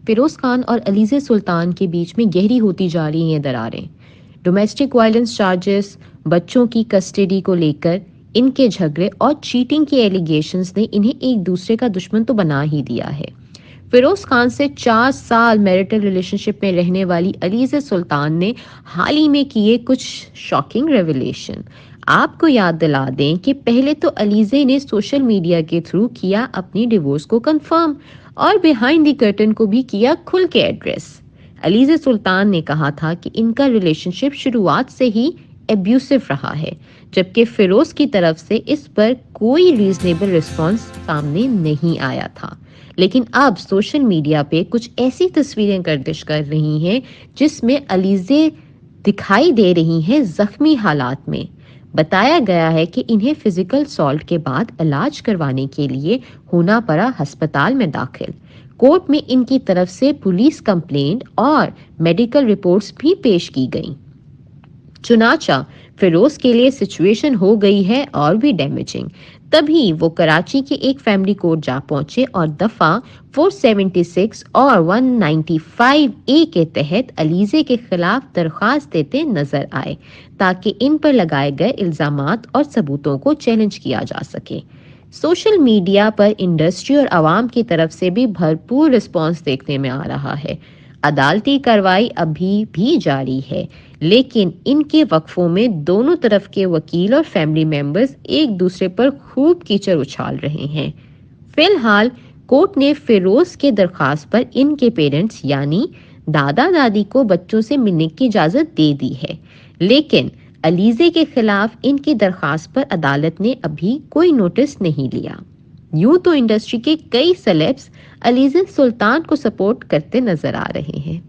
فیروز خان اور علیزہ سلطان کے بیچ میں گہری ہوتی جا رہی ہیں دراریں۔ ڈومیسٹک وائلنس چارجز، بچوں کی کسٹڈی کو لے کر ان کے جھگڑے اور چیٹنگ کے ایلیگیشنز نے انہیں ایک دوسرے کا دشمن تو بنا ہی دیا ہے۔ فیروز خان سے 4 سال میرٹل ریلیشن شپ میں رہنے والی علیزہ سلطان نے حال ہی میں کیے کچھ شاکنگ ریویلیشن۔ آپ کو یاد دلا دیں کہ پہلے تو علیزہ نے سوشل میڈیا کے تھرو کیا اپنی ڈیورس کو کنفرم، اور بیہائنڈ دی کرٹن کو بھی کیا کھل کے ایڈریس۔ علیزہ سلطان نے کہا تھا کہ ان کا ریلیشن شپ شروعات سے ہی ایبیوسو رہا ہے، جبکہ فیروز کی طرف سے اس پر کوئی ریزنیبل رسپانس سامنے نہیں آیا تھا۔ لیکن اب سوشل میڈیا پہ کچھ ایسی تصویریں گردش کر رہی ہیں جس میں علیزہ دکھائی دے رہی ہیں زخمی حالات میں۔ بتایا گیا ہے کہ انہیں فزیکل سالٹ کے بعد علاج کروانے کے لیے ہونا پڑا ہسپتال میں داخل۔ کورٹ میں ان کی طرف سے پولیس کمپلینٹ اور میڈیکل رپورٹس بھی پیش کی گئیں۔ چنانچہ فیروز کے لیے سچویشن ہو گئی ہے اور بھی ڈیمیجنگ۔ تبھی وہ کراچی کے ایک فیملی کورٹ جا پہنچے اور دفعہ 476 اور 195A کے تحت علیزہ کے خلاف درخواست دیتے نظر آئے تاکہ ان پر لگائے گئے الزامات اور ثبوتوں کو چیلنج کیا جا سکے۔ سوشل میڈیا پر انڈسٹری اور عوام کی طرف سے بھی بھرپور رسپانس دیکھنے میں آ رہا ہے۔ عدالتی کارروائی ابھی بھی جاری ہے، لیکن ان کے وقفوں میں دونوں طرف کے وکیل اور فیملی ممبرز ایک دوسرے پر خوب کیچڑ اچھال رہے ہیں۔ فی الحال کورٹ نے فیروز کے درخواست پر ان کے پیرنٹس یعنی دادا دادی کو بچوں سے ملنے کی اجازت دے دی ہے، لیکن علیزہ کے خلاف ان کی درخواست پر عدالت نے ابھی کوئی نوٹس نہیں لیا۔ یوں تو انڈسٹری کے کئی سیلیبس علیزہ سلطان کو سپورٹ کرتے نظر آ رہے ہیں۔